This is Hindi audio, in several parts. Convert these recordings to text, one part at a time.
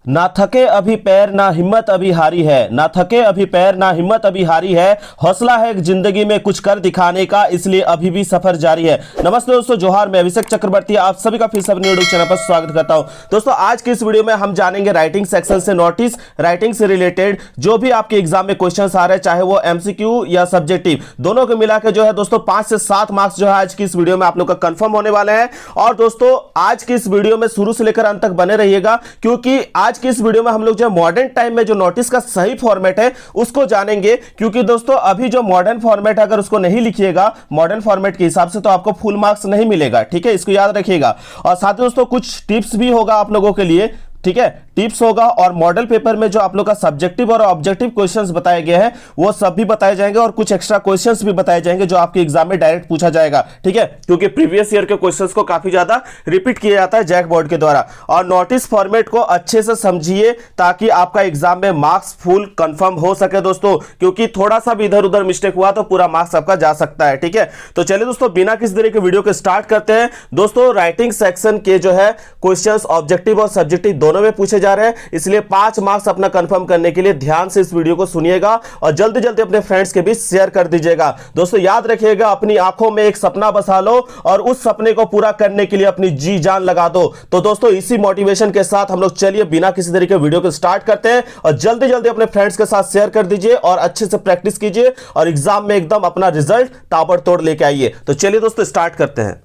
ना थके अभी पैर ना हिम्मत अभी हारी है, ना थके अभी पैर ना हिम्मत अभी हारी है, हौसला है जिंदगी में कुछ कर दिखाने का, इसलिए अभी भी सफर जारी है। नमस्ते दोस्तों, जोहार, मैं अभिषेक चक्रवर्ती आप सभी का फिर से अपने यूट्यूब चैनल पर स्वागत करता हूं। दोस्तों आज की इस वीडियो में हम जानेंगे राइटिंग सेक्शन से नोटिस राइटिंग से रिलेटेड जो भी आपके एग्जाम में क्वेश्चंस आ रहे हैं, चाहे वो एमसीक्यू या सब्जेक्टिव, दोनों को मिला के जो है दोस्तों 5 से 7 मार्क्स जो है आज की इस वीडियो में आप लोग का कंफर्म होने वाले हैं। और दोस्तों आज की इस वीडियो में शुरू से लेकर अंत तक बने रहिएगा, क्योंकि आज की इस वीडियो में हम लोग जो मॉडर्न टाइम में जो नोटिस का सही फॉर्मेट है उसको जानेंगे। क्योंकि दोस्तों अभी जो मॉडर्न फॉर्मेट है अगर उसको नहीं लिखिएगा मॉडर्न फॉर्मेट के हिसाब से तो आपको फुल मार्क्स नहीं मिलेगा, ठीक है, इसको याद रखिएगा। और साथ ही दोस्तों कुछ टिप्स भी होगा आप लोगों के लिए, ठीक है, टिप्स होगा। और मॉडल पेपर में जो आप लोग का सब्जेक्टिव और ऑब्जेक्टिव क्वेश्चंस बताए गए हैं वो सब भी बताए जाएंगे और कुछ एक्स्ट्रा क्वेश्चंस भी बताए जाएंगे जो आपके एग्जाम में डायरेक्ट पूछा जाएगा, ठीक है, क्योंकि प्रीवियस ईयर के क्वेश्चंस को काफी ज्यादा रिपीट किया जाता है जैक बोर्ड के द्वारा। और नोटिस फॉर्मेट को अच्छे से समझिए ताकि आपका एग्जाम में मार्क्स फुल कंफर्म हो सके दोस्तों, क्योंकि थोड़ा सा भी इधर उधर मिस्टेक हुआ तो पूरा मार्क्स आपका जा सकता है, ठीक है। तो चलिए दोस्तों बिना किसी तरह के वीडियो के स्टार्ट करते हैं। दोस्तों राइटिंग सेक्शन के जो है क्वेश्चंस ऑब्जेक्टिव और सब्जेक्टिव दोनों में पूछे जा रहे हैं, इसलिए 5 मार्क्स अपना कंफर्म करने के लिए ध्यान से इस वीडियो को सुनिएगा और जल्दी जल्दी अपने फ्रेंड्स के बीच शेयर कर दीजिएगा। दोस्तों याद रखिएगा, अपनी आंखों में एक सपना बसा लो और उस सपने को पूरा करने के लिए अपनी जी जान लगा दो। तो दोस्तों इसी मोटिवेशन के साथ हम लोग चलिए बिना किसी तरीके के वीडियो को स्टार्ट करते हैं और जल्दी जल्दी अपने फ्रेंड्स के साथ शेयर कर दीजिए और अच्छे से प्रैक्टिस कीजिए और एग्जाम में एकदम अपना रिजल्ट ताबड़तोड़ लेके आइए। तो चलिए दोस्तों स्टार्ट करते हैं।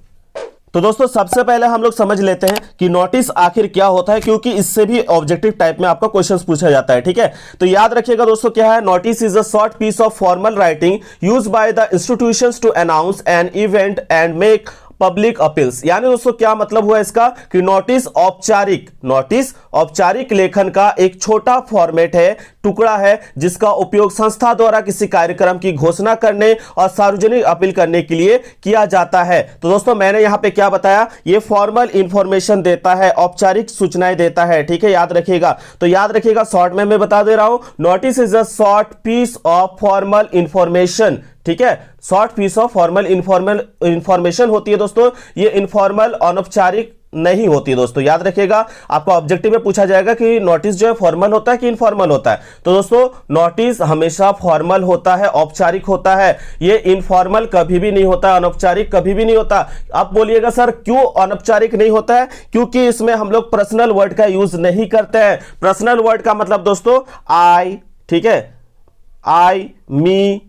तो दोस्तों सबसे पहले हम लोग समझ लेते हैं कि नोटिस आखिर क्या होता है, क्योंकि इससे भी ऑब्जेक्टिव टाइप में आपका क्वेश्चंस पूछा जाता है, ठीक है। तो याद रखिएगा दोस्तों क्या है, notice is a short piece of formal writing used by the institutions to announce an event and make public appeals. यानी दोस्तों क्या मतलब हुआ इसका कि नोटिस औपचारिक लेखन का एक छोटा फॉर्मेट है, टुकड़ा है, जिसका उपयोग संस्था द्वारा किसी कार्यक्रम की घोषणा करने और सार्वजनिक अपील करने के लिए किया जाता है। तो दोस्तों मैंने यहां पे क्या बताया, ये फॉर्मल इंफॉर्मेशन देता है, औपचारिक सूचनाएं देता है, ठीक है, याद रखिएगा। तो याद रखिएगा शॉर्ट में मैं बता दे रहा हूं, notice is a short piece of formal information, ठीक है, short piece of formal information होती है दोस्तों, ये इनफॉर्मल अनौपचारिक नहीं होती है दोस्तों, याद रखिएगा। आपको ऑब्जेक्टिव में पूछा जाएगा कि नोटिस जो है फॉर्मल होता है कि इनफॉर्मल होता है, तो दोस्तों नोटिस हमेशा फॉर्मल होता है, औपचारिक होता है, ये इनफॉर्मल कभी भी नहीं होता, अनौपचारिक कभी भी नहीं होता। आप बोलिएगा सर क्यों अनौपचारिक नहीं होता है, क्योंकि इसमें हम लोग पर्सनल वर्ड का यूज नहीं करते हैं। पर्सनल वर्ड का मतलब दोस्तों आई, ठीक है, आई, मी,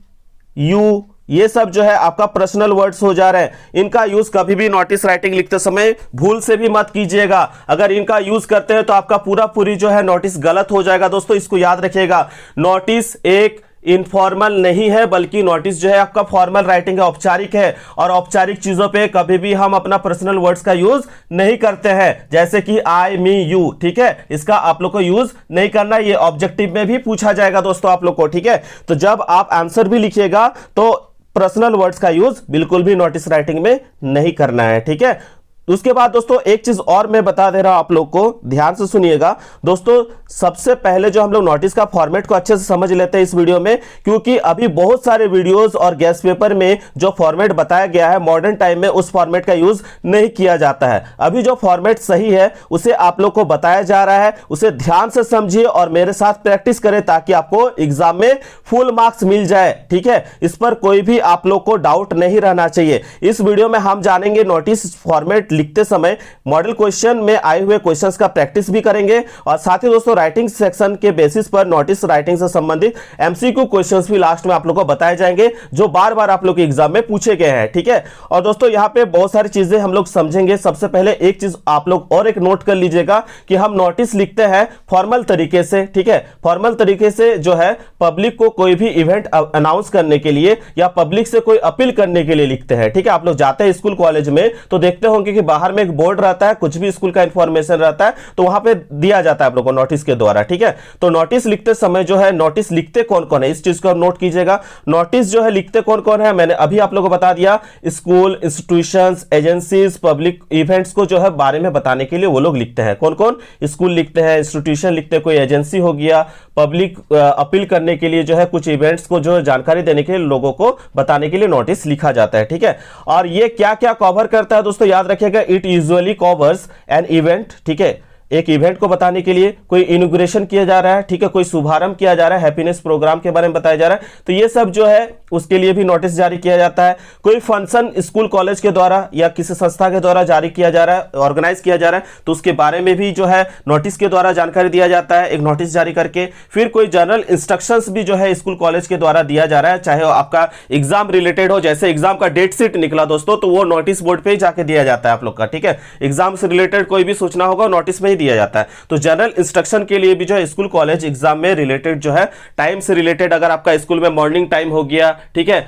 यू, ये सब जो है आपका पर्सनल वर्ड्स हो जा रहे हैं। इनका यूज कभी भी नोटिस राइटिंग लिखते समय भूल से भी मत कीजिएगा। अगर इनका यूज करते हैं तो आपका पूरी जो है नोटिस गलत हो जाएगा दोस्तों, इसको याद रखिएगा। नोटिस एक इनफॉर्मल नहीं है, बल्कि नोटिस जो है आपका फॉर्मल राइटिंग है, औपचारिक है। और औपचारिक चीजों पे कभी भी हम अपना पर्सनल वर्ड्स का यूज नहीं करते हैं, जैसे कि आई, मी, यू, ठीक है, इसका आप लोग को यूज नहीं करना। ये ऑब्जेक्टिव में भी पूछा जाएगा दोस्तों आप लोग को, ठीक है। तो जब आप आंसर भी लिखिएगा तो पर्सनल वर्ड्स का यूज बिल्कुल भी नोटिस राइटिंग में नहीं करना है, ठीक है। उसके बाद दोस्तों एक चीज और मैं बता दे रहा हूं आप लोग को, ध्यान से सुनिएगा दोस्तों। सबसे पहले जो हम लोग नोटिस का फॉर्मेट को अच्छे से समझ लेते हैं इस वीडियो में, क्योंकि अभी बहुत सारे वीडियोस और गेस्ट पेपर में जो फॉर्मेट बताया गया है मॉडर्न टाइम में उस फॉर्मेट का यूज नहीं किया जाता है। अभी जो फॉर्मेट सही है उसे आप लोग को बताया जा रहा है, उसे ध्यान से समझिए और मेरे साथ प्रैक्टिस करें ताकि आपको एग्जाम में फुल मार्क्स मिल जाए, ठीक है। इस पर कोई भी आप लोग को डाउट नहीं रहना चाहिए। इस वीडियो में हम जानेंगे नोटिस फॉर्मेट लिखते समय मॉडल क्वेश्चन में आए हुए क्वेश्चंस का प्रैक्टिस भी करेंगे और साथ ही दोस्तों राइटिंग सेक्शन के बेसिस पर नोटिस राइटिंग से संबंधित एमसीक्यू क्वेश्चंस भी लास्ट में आप लोगों को बताए जाएंगे जो बार बार आप लोग के एग्जाम में पूछे गए हैं, ठीक है। और दोस्तों यहां पे बहुत सारी चीजें हम लोग समझेंगे। सबसे पहले एक चीज आप लोग और एक नोट कर लीजिएगा कि हम नोटिस लिखते हैं फॉर्मल तरीके से, ठीक है। फॉर्मल तरीके से जो है पब्लिक को कोई भी इवेंट अनाउंस करने के लिए या पब्लिक से कोई अपील करने के लिए लिखते हैं, ठीक है। आप लोग जाते हैं स्कूल कॉलेज में तो देखते होंगे कि बाहर में एक बोर्ड रहता है, कुछ भी स्कूल का इंफॉर्मेशन रहता है तो वहां पे दिया जाता है आप लोगों को नोटिस के द्वारा, ठीक है। तो नोटिस लिखते समय जो है नोटिस लिखते कौन कौन है इस चीज को नोट कीजिएगा। नोटिस जो है लिखते कौन कौन है मैंने अभी आप लोगों को बता दिया, school, institutions, agencies, public events को जो है बारे में बताने के लिए वो लोग लिखते हैं। कौन कौन, स्कूल लिखते हैं, इंस्टीट्यूशन लिखते हैं, कोई एजेंसी हो गया, पब्लिक अपील करने के लिए जो है कुछ इवेंट्स को जो जानकारी देने के लिए लोगों को बताने के लिए नोटिस लिखा जाता है, ठीक है। और ये क्या क्या कवर करता है दोस्तों याद रखिएगा, it usually covers an event, ठीक है, एक इवेंट को बताने के लिए, कोई इनॉग्रेशन किया जा रहा है, ठीक है, कोई शुभारंभ किया जा रहा है, हैप्पीनेस प्रोग्राम के बारे में बताया जा रहा है, तो ये सब जो है उसके लिए भी नोटिस जारी किया जाता है। कोई फंक्शन स्कूल कॉलेज के द्वारा या किसी संस्था के द्वारा जारी किया जा रहा है, ऑर्गेनाइज किया जा रहा है, तो उसके बारे में भी जो है नोटिस के द्वारा जानकारी दिया जाता है, एक नोटिस जारी करके। फिर कोई जनरल इंस्ट्रक्शंस भी जो है स्कूल कॉलेज के द्वारा दिया जा रहा है, चाहे आपका एग्जाम रिलेटेड हो, जैसे एग्जाम का डेट शीट निकला दोस्तों, तो वो नोटिस बोर्ड पे ही जाके दिया जाता है आप लोग का, ठीक है। एग्जाम से रिलेटेड कोई भी सूचना होगा नोटिस में ही दिया जाता है। तो जनरल इंस्ट्रक्शन के लिए भी जो है स्कूल कॉलेज एग्जाम में रिलेटेड जो है टाइम से रिलेटेड, अगर आपका स्कूल में मॉर्निंग टाइम हो गया, ठीक है,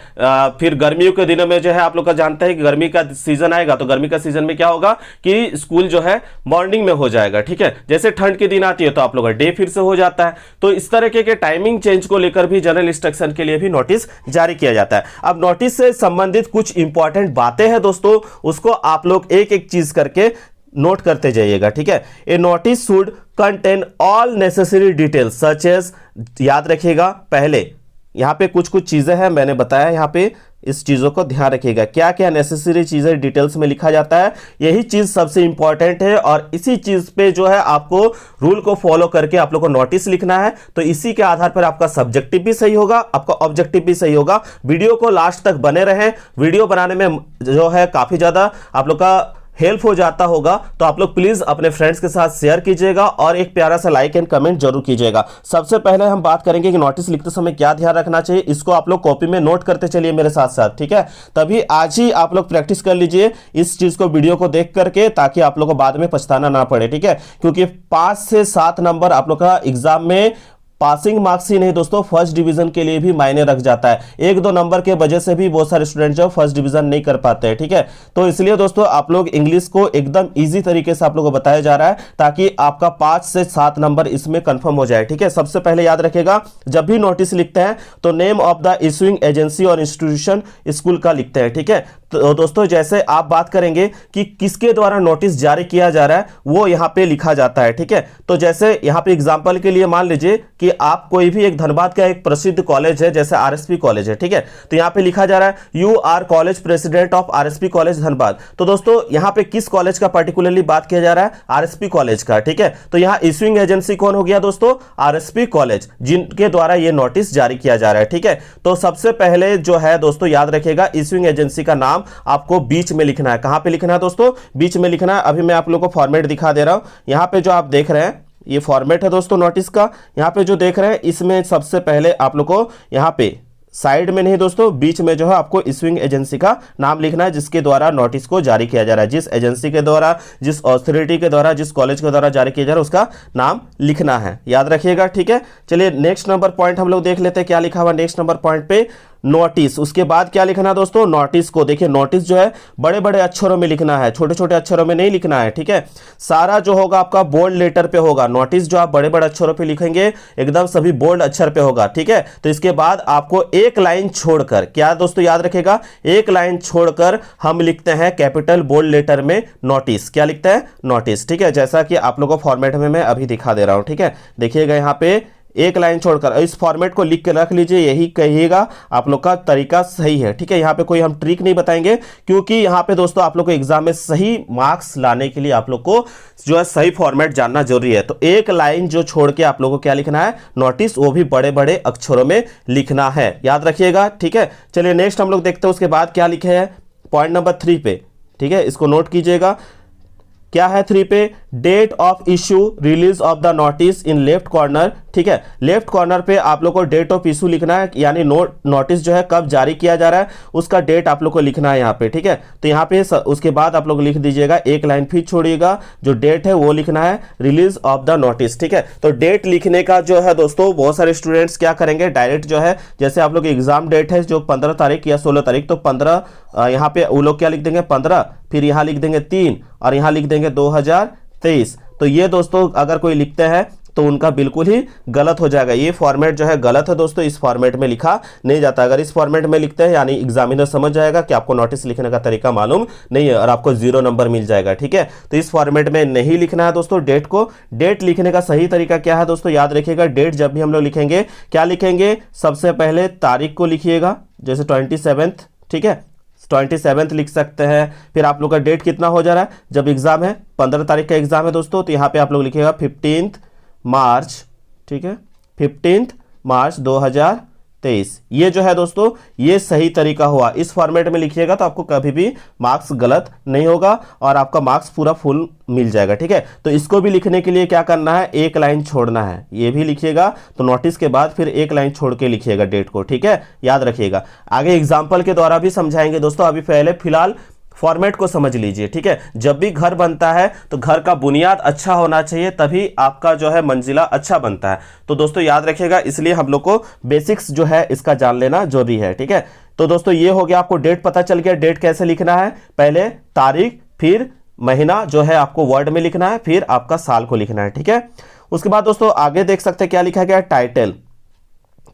फिर गर्मियों के दिनों में जो है आप लोग का जानते हैं कि गर्मी का सीजन आएगा, तो गर्मी का सीजन में क्या होगा कि स्कूल जो है मॉर्निंग में हो जाएगा, ठीक है। जैसे ठंड के दिन आती है तो आप लोग का डे फिर से हो जाता है। तो इस तरह के टाइमिंग चेंज को लेकर भी जनरल इंस्ट्रक्शन के लिए भी नोटिस जारी किया जाता है। अब नोटिस से संबंधित कुछ इंपॉर्टेंट बातें हैं दोस्तों, उसको आप लोग एक एक चीज करके नोट करते जाइएगा, ठीक है। A notice should contain all necessary details such as, याद रखिएगा पहले यहां पे कुछ चीजें हैं मैंने बताया, यहां पे इस चीजों को ध्यान रखिएगा, क्या क्या नेसेसरी चीजें डिटेल्स में लिखा जाता है, यही चीज सबसे इंपॉर्टेंट है। और इसी चीज पे जो है आपको रूल को फॉलो करके आप लोग को नोटिस लिखना है, तो इसी के आधार पर आपका सब्जेक्टिव भी सही होगा, आपका ऑब्जेक्टिव भी सही होगा। वीडियो को लास्ट तक बने रहें, वीडियो बनाने में जो है काफी ज्यादा आप लोग का हेल्प हो जाता होगा, तो आप लोग प्लीज अपने फ्रेंड्स के साथ शेयर कीजिएगा और एक प्यारा सा लाइक एंड कमेंट जरूर कीजिएगा। सबसे पहले हम बात करेंगे कि नोटिस लिखते समय क्या ध्यान रखना चाहिए, इसको आप लोग कॉपी में नोट करते चलिए मेरे साथ साथ, ठीक है। तभी आज ही आप लोग प्रैक्टिस कर लीजिए इस चीज को वीडियो को देख करके, ताकि आप लोग को बाद में पछताना ना पड़े, ठीक है। क्योंकि 5 से 7 नंबर आप लोग का एग्जाम में पासिंग मार्क्स ही नहीं दोस्तों, फर्स्ट डिवीजन के लिए भी मायने रख जाता है। 1-2 नंबर के वजह से भी बहुत सारे स्टूडेंट जो फर्स्ट डिवीजन नहीं कर पाते हैं, ठीक है। तो इसलिए दोस्तों आप लोग इंग्लिश को एकदम इजी तरीके से आप लोगों को बताया जा रहा है, ताकि आपका 5 से 7 नंबर इसमें कंफर्म हो जाए, ठीक है। सबसे पहले याद रखेगा, जब भी नोटिस लिखते हैं तो name of the issuing agency और इंस्टीट्यूशन स्कूल का लिखते हैं, ठीक है। तो दोस्तों जैसे आप बात करेंगे कि किसके द्वारा नोटिस जारी किया जा रहा है, वो यहाँ पे लिखा जाता है, ठीक है। तो जैसे यहाँ पे एग्जांपल के लिए मान लीजिए कि आप कोई भी एक धनबाद का एक प्रसिद्ध कॉलेज है, जैसे आरएसपी कॉलेज है, ठीक है। तो यहाँ पे लिखा जा रहा है you are college president of RSP college Dhanbad. तो दोस्तों यहाँ पे किस कॉलेज का पर्टिकुलरली बात किया जा रहा है, आरएसपी कॉलेज का, ठीक है। तो यहाँ इशूइंग एजेंसी कौन हो गया दोस्तों, आरएसपी कॉलेज, जिनके द्वारा ये नोटिस जारी किया जा रहा है, ठीक है। तो सबसे पहले जो है दोस्तों याद रखेगा, इशूइंग एजेंसी का नाम आपको बीच में लिखना है। कहां पे लिखना है दोस्तों, बीच में लिखना है। अभी मैं आप लोगों को फॉर्मेट दिखा दे रहा हूं, यहां पे जो आप देख रहे हैं ये फॉर्मेट है दोस्तों नोटिस का, यहां पे जो देख रहे हैं इसमें सबसे पहले आप लोग को यहां पे साइड में नहीं दोस्तों, बीच में जो है आपको इशूइंग एजेंसी का नाम लिखना है, जिसके द्वारा नोटिस को जारी किया जा रहा है। जिस एजेंसी के द्वारा, जिस अथॉरिटी के द्वारा, जिस कॉलेज के द्वारा जारी किया जा रहा है, उसका नाम लिखना है, याद रखिएगा, ठीक है। चलिए नेक्स्ट नंबर पॉइंट हम लोग देख लेते हैं क्या लिखा हुआ नेक्स्ट नंबर पॉइंट पे, नोटिस। उसके बाद क्या लिखना है दोस्तों, नोटिस को देखिए, नोटिस जो है बड़े बड़े अक्षरों में लिखना है, छोटे छोटे अक्षरों में नहीं लिखना है, ठीक है। सारा जो होगा आपका बोल्ड लेटर पे होगा, नोटिस जो आप बड़े बड़े अक्षरों पे लिखेंगे एकदम सभी बोल्ड अक्षर पे होगा, ठीक है। तो इसके बाद आपको एक लाइन छोड़कर, क्या दोस्तों याद रखेगा, एक लाइन छोड़कर हम लिखते हैं कैपिटल बोल्ड लेटर में नोटिस, क्या लिखते हैं, नोटिस, ठीक है। जैसा कि आप लोगों को फॉर्मेट में मैं अभी दिखा दे रहा हूं, ठीक है। देखिएगा यहाँ पे एक लाइन छोड़कर, इस फॉर्मेट को लिख के रख लीजिए, यही कहिएगा आप लोग का तरीका सही है, ठीक है। यहाँ पे कोई हम ट्रिक नहीं बताएंगे, क्योंकि यहाँ पे दोस्तों आप लोग को एग्जाम में सही मार्क्स लाने के लिए आप लोग को जो है सही फॉर्मेट जानना जरूरी है। तो एक लाइन जो छोड़ के आप लोगों को क्या लिखना है, नोटिस, वो भी बड़े बड़े अक्षरों में लिखना है, याद रखिएगा, ठीक है। चलिए नेक्स्ट हम लोग देखते हैं उसके बाद क्या लिखे है पॉइंट नंबर 3 पे, ठीक है। इसको नोट कीजिएगा, क्या है 3 पे, date of issue release of the notice in left corner, ठीक है। लेफ्ट कॉर्नर पे आप लोग को डेट ऑफ इशू लिखना है, यानी नोटिस जो है कब जारी किया जा रहा है उसका डेट आप लोग को लिखना है यहाँ पे, ठीक है। तो यहाँ पे उसके बाद आप लोग लिख दीजिएगा, एक लाइन फिर छोड़िएगा, जो डेट है वो लिखना है, रिलीज ऑफ द नोटिस, ठीक है। तो डेट लिखने का जो है दोस्तों बहुत सारे स्टूडेंट्स क्या करेंगे, डायरेक्ट जो है, जैसे आप लोग एग्जाम डेट है जो 15 तारीख या 16 तारीख, तो 15 यहाँ पे वो लोग क्या लिख देंगे 15, फिर यहाँ लिख देंगे 3 और यहाँ लिख देंगे 2023। तो ये दोस्तों अगर कोई लिखते हैं तो उनका बिल्कुल ही गलत हो जाएगा, ये फॉर्मेट जो है गलत है दोस्तों, इस फॉर्मेट में लिखा नहीं जाता। अगर इस फॉर्मेट में लिखते हैं यानी एग्जामिनर समझ जाएगा कि आपको नोटिस लिखने का तरीका मालूम नहीं है और आपको 0 नंबर मिल जाएगा, ठीक है। तो इस फॉर्मेट में नहीं लिखना है दोस्तों डेट को। डेट लिखने का सही तरीका क्या है दोस्तों, याद रखिएगा, डेट जब भी हम लोग लिखेंगे क्या लिखेंगे, सबसे पहले तारीख को लिखिएगा, जैसे 27, ठीक है, 27 लिख सकते हैं। फिर आप लोग का डेट कितना हो जा रहा है, जब एग्जाम है 15 तारीख का एग्जाम है दोस्तों, तो यहाँ पे आप लोग लिखिएगा 15 मार्च, ठीक है, 15 मार्च 2023। ये जो है दोस्तों ये सही तरीका हुआ, इस फॉर्मेट में लिखिएगा तो आपको कभी भी मार्क्स गलत नहीं होगा और आपका मार्क्स पूरा फुल मिल जाएगा, ठीक है। तो इसको भी लिखने के लिए क्या करना है, एक लाइन छोड़ना है, ये भी लिखिएगा तो नोटिस के बाद फिर एक लाइन छोड़ के लिखिएगा डेट को, ठीक है, याद रखिएगा। आगे एग्जाम्पल के द्वारा भी समझाएंगे दोस्तों, अभी पहले फिलहाल फॉर्मेट को समझ लीजिए, ठीक है। जब भी घर बनता है तो घर का बुनियाद अच्छा होना चाहिए, तभी आपका जो है मंजिला अच्छा बनता है। तो दोस्तों याद रखिएगा, इसलिए हम लोग को बेसिक्स जो है इसका जान लेना जरूरी है, ठीक है। तो दोस्तों ये हो गया, आपको डेट पता चल गया। डेट कैसे लिखना है, पहले तारीख, फिर महीना जो है आपको वर्ड में लिखना है, फिर आपका साल को लिखना है, ठीक है। उसके बाद दोस्तों आगे देख सकते हैं क्या लिखा गया, टाइटल।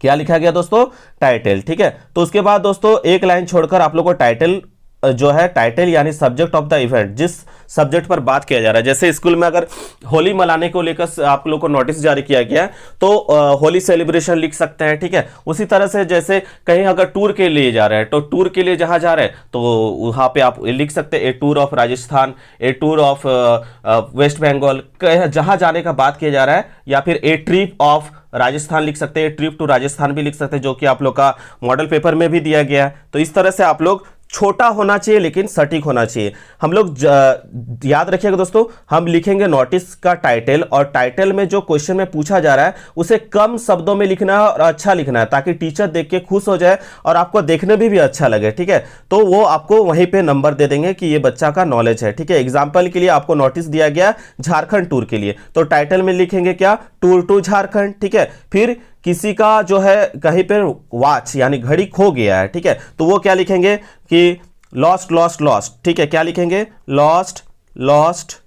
क्या लिखा गया दोस्तों, टाइटल, ठीक है। तो उसके बाद दोस्तों एक लाइन छोड़कर आप लोग को टाइटल जो है, टाइटल यानी सब्जेक्ट ऑफ द इवेंट, जिस सब्जेक्ट पर बात किया जा रहा है। जैसे स्कूल में अगर होली मनाने को लेकर आप लोग को नोटिस जारी किया गया है तो होली सेलिब्रेशन लिख सकते हैं, ठीक है। उसी तरह से जैसे कहीं अगर टूर के लिए जा रहे हैं तो टूर के लिए जहां जा रहे हैं तो वहां पे आप लिख सकते हैं a tour of Rajasthan, a tour of West Bengal, जहां जाने का बात किया जा रहा है, या फिर ए ट्रिप ऑफ राजस्थान लिख सकते हैं, ट्रिप टू राजस्थान भी लिख सकते हैं, जो कि आप लोग का मॉडल पेपर में भी दिया गया है। तो इस तरह से आप लोग, छोटा होना चाहिए लेकिन सटीक होना चाहिए। हम लोग याद रखिएगा दोस्तों, हम लिखेंगे नोटिस का टाइटल, और टाइटल में जो क्वेश्चन में पूछा जा रहा है उसे कम शब्दों में लिखना है और अच्छा लिखना है, ताकि टीचर देख के खुश हो जाए और आपको देखने में भी अच्छा लगे, ठीक है। तो वो आपको वहीं पे नंबर दे देंगे कि ये बच्चा का नॉलेज है, ठीक है। एग्जाम्पल के लिए आपको नोटिस दिया गया झारखंड टूर के लिए, तो टाइटल में लिखेंगे क्या, टूर टू झारखंड, ठीक है। फिर किसी का जो है कहीं पर वॉच यानी घड़ी खो गया है, ठीक है, तो वो क्या लिखेंगे कि लॉस्ट लॉस्ट लॉस्ट, ठीक है। क्या लिखेंगे, लॉस्ट लॉस्ट,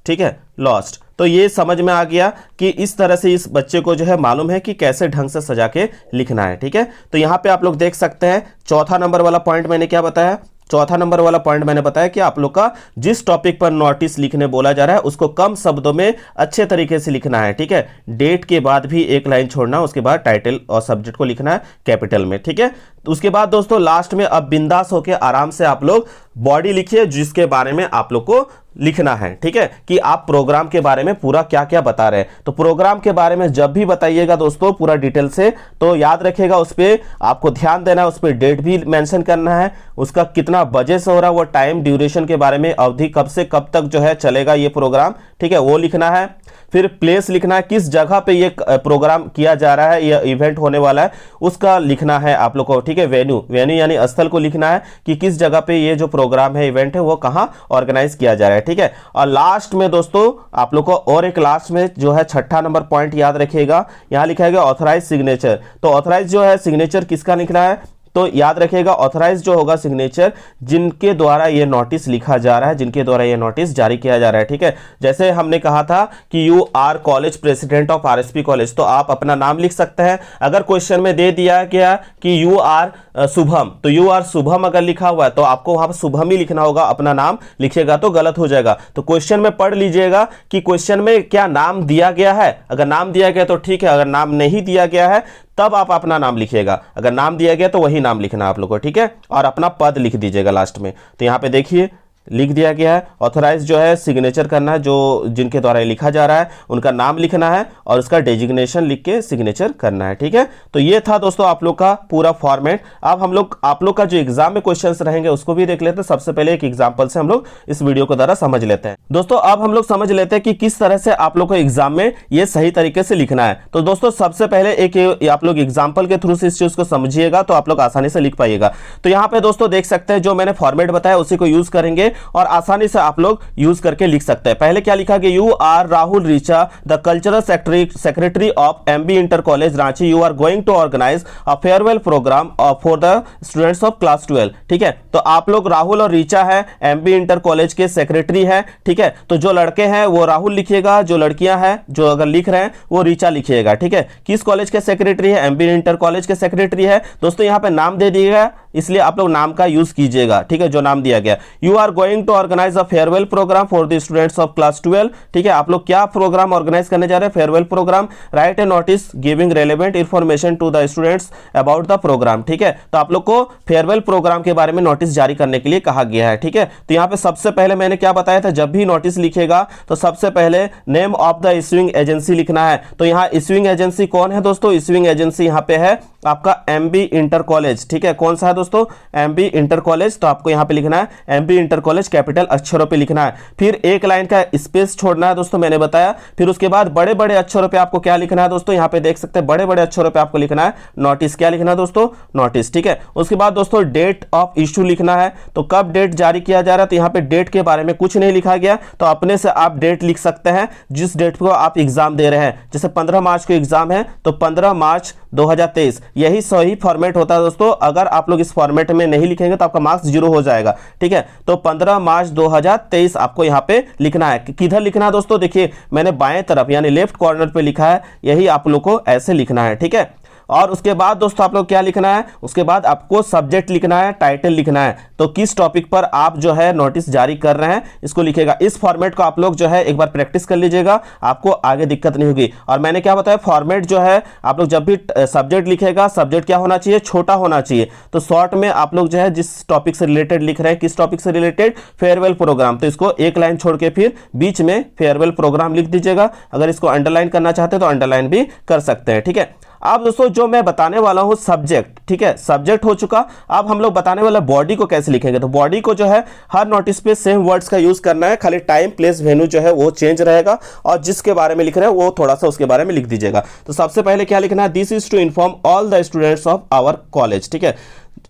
ठीक है, लॉस्ट। तो ये समझ में आ गया कि इस तरह से इस बच्चे को जो है मालूम है कि कैसे ढंग से सजा के लिखना है, ठीक है। तो यहां पे आप लोग देख सकते हैं चौथा नंबर वाला पॉइंट मैंने क्या बताया, चौथा नंबर वाला पॉइंट मैंने बताया कि आप लोग का जिस टॉपिक पर नोटिस लिखने बोला जा रहा है उसको कम शब्दों में अच्छे तरीके से लिखना है, ठीक है। डेट के बाद भी एक लाइन छोड़ना, उसके बाद टाइटल और सब्जेक्ट को लिखना है कैपिटल में, ठीक है। उसके बाद दोस्तों लास्ट में अब बिंदास होकर आराम से आप लोग बॉडी लिखिए, जिसके बारे में आप लोग को लिखना है, ठीक है, कि आप प्रोग्राम के बारे में पूरा क्या क्या बता रहे हैं। तो प्रोग्राम के बारे में जब भी बताइएगा दोस्तों पूरा डिटेल से, तो याद रखिएगा उस पर आपको ध्यान देना है, उस पर डेट भी मेंशन करना है, उसका कितना बजे से हो रहा है, वो टाइम ड्यूरेशन के बारे में, अवधि कब से कब तक जो है चलेगा ये प्रोग्राम, ठीक है, वो लिखना है। फिर प्लेस लिखना है, किस जगह पे ये प्रोग्राम किया जा रहा है, ये इवेंट होने वाला है उसका लिखना है आप लोग को, ठीक है। वेन्यू, वेन्यू यानी स्थल को लिखना है कि किस जगह पे ये जो प्रोग्राम है, इवेंट है, वो कहां ऑर्गेनाइज किया जा रहा है, ठीक है। और लास्ट में दोस्तों आप लोग को और एक लास्ट में जो है छठा नंबर पॉइंट याद रखिएगा, यहां लिखा गया ऑथराइज सिग्नेचर। तो ऑथराइज जो है सिग्नेचर किसका लिखना है, तो याद रखिएगा ऑथराइज जो होगा सिग्नेचर जिनके द्वारा ये नोटिस लिखा जा रहा है, जिनके द्वारा ये नोटिस जारी किया जा रहा है, ठीक है। जैसे हमने कहा था कि you are college president of RSP college, तो आप अपना नाम लिख सकते हैं। अगर क्वेश्चन में दे दिया गया कि यू आर शुभम, तो यू आर शुभम अगर लिखा हुआ है तो आपको वहां पर शुभम ही लिखना होगा, अपना नाम लिखिएगा तो गलत हो जाएगा। तो क्वेश्चन में पढ़ लीजिएगा कि क्वेश्चन में क्या नाम दिया गया है, अगर नाम दिया गया तो ठीक है, अगर नाम नहीं दिया गया है तब आप अपना नाम लिखिएगा, अगर नाम दिया गया तो वही नाम लिखना आप लोग को, ठीक है। और अपना पद लिख दीजिएगा लास्ट में। तो यहाँ पे देखिए लिख दिया गया है, ऑथराइज जो है सिग्नेचर करना है, जो जिनके द्वारा लिखा जा रहा है उनका नाम लिखना है और उसका डेजिग्नेशन लिख के सिग्नेचर करना है, ठीक है। तो ये था दोस्तों आप लोग का पूरा फॉर्मेट। अब हम लोग आप लोग का जो एग्जाम में क्वेश्चंस रहेंगे उसको भी देख लेते हैं। सबसे पहले एक एग्जाम्पल से हम लोग इस वीडियो को द्वारा समझ लेते हैं। दोस्तों अब हम लोग समझ लेते हैं कि किस तरह से आप लोग को एग्जाम में ये सही तरीके से लिखना है। तो दोस्तों सबसे पहले एक आप लोग एग्जाम्पल के थ्रू से इस चीज को समझिएगा तो आप लोग आसानी से लिख पाइएगा। तो यहाँ पे दोस्तों देख सकते हैं जो मैंने फॉर्मेट बताया उसी को यूज करेंगे और आसानी से आप लोग यूज करके लिख सकते हैं। पहले क्या लिखा गया, you are Rahul Richa the cultural secretary of MB inter college Ranchi, you are going to organise a farewell programme for the students of class 12, ठीक है। तो आप लोग राहुल और रीचा है, एमबी इंटर कॉलेज के सेक्रेटरी है, ठीक है। तो जो लड़के हैं वो राहुल लिखिएगा, जो लड़कियां हैं जो अगर लिख रहे हैं वो रीचा लिखिएगा, ठीक है। किस कॉलेज के सेक्रेटरी है, एमबी इंटर कॉलेज के सेक्रेटरी है। दोस्तों यहाँ पे नाम दे दिएगा, इसलिए आप लोग नाम का यूज कीजिएगा, ठीक है, जो नाम दिया गया। You are going to organise a farewell programme for the students of class 12, ठीक है, आप लोग क्या प्रोग्राम ऑर्गेनाइज करने जा रहे हैं, farewell programme. Write a notice giving relevant information to the students about the programme, ठीक है। तो आप लोग को फेयरवेल प्रोग्राम के बारे में नोटिस जारी करने के लिए कहा गया है, ठीक है। तो यहाँ पे सबसे पहले मैंने क्या बताया था, जब भी नोटिस लिखेगा तो सबसे पहले name of the issuing agency लिखना है। तो यहाँ इश्यूइंग एजेंसी कौन है दोस्तों, इश्यूइंग एजेंसी यहाँ पे है आपका एमबी इंटर कॉलेज, ठीक है। कौन सा है दोस्तों, एमबी इंटर कॉलेज। तो आपको यहाँ पे लिखना है एमबी इंटर कॉलेज, कैपिटल अक्षरों पे लिखना है। फिर एक लाइन का स्पेस छोड़ना है दोस्तों, मैंने बताया। फिर उसके बाद बड़े बड़े अक्षरों पे आपको क्या लिखना है दोस्तों, यहाँ पे देख सकते हैं बड़े बड़े अक्षरों पे आपको लिखना है नोटिस। क्या लिखना है दोस्तों, नोटिस, ठीक है। उसके बाद दोस्तों डेट ऑफ इशू लिखना है। तो कब डेट जारी किया जा रहा है, तो यहाँ पे डेट के बारे में कुछ नहीं लिखा गया, तो अपने से आप डेट लिख सकते हैं जिस डेट को आप एग्जाम दे रहे हैं। जैसे 15 मार्च को एग्जाम है तो 15 मार्च 2023, यही सही फॉर्मेट होता है दोस्तों। अगर आप लोग इस फॉर्मेट में नहीं लिखेंगे तो आपका मार्क्स 0 हो जाएगा, ठीक है। तो 15 मार्च 2023 आपको यहाँ पे लिखना है। किधर लिखना है दोस्तों, देखिए मैंने बाएं तरफ यानी लेफ्ट कॉर्नर पे लिखा है, यही आप लोग को ऐसे लिखना है, ठीक है। और उसके बाद दोस्तों आप लोग क्या लिखना है, उसके बाद आपको सब्जेक्ट लिखना है, टाइटल लिखना है। तो किस टॉपिक पर आप जो है नोटिस जारी कर रहे हैं इसको लिखेगा। इस फॉर्मेट को आप लोग जो है एक बार प्रैक्टिस कर लीजिएगा, आपको आगे दिक्कत नहीं होगी। और मैंने क्या बताया, फॉर्मेट जो है आप लोग जब भी सब्जेक्ट लिखेगा, सब्जेक्ट क्या होना चाहिए, छोटा होना चाहिए। तो शॉर्ट में आप लोग जो है जिस टॉपिक से रिलेटेड लिख रहे हैं, किस टॉपिक से रिलेटेड, फेयरवेल प्रोग्राम, तो इसको एक लाइन छोड़ के फिर बीच में फेयरवेल प्रोग्राम लिख दीजिएगा। अगर इसको अंडरलाइन करना चाहते हैं तो अंडरलाइन भी कर सकते हैं, ठीक है। अब दोस्तों जो मैं बताने वाला हूं सब्जेक्ट, ठीक है, सब्जेक्ट हो चुका। अब हम लोग बताने वाला बॉडी को कैसे लिखेंगे। तो बॉडी को जो है हर नोटिस पे सेम वर्ड्स का यूज करना है, खाली टाइम प्लेस वेन्यू जो है वो चेंज रहेगा, और जिसके बारे में लिख रहे हैं वो थोड़ा सा उसके बारे में लिख दीजिएगा। तो सबसे पहले क्या लिखना है, this is to inform all the students of our college, ठीक है।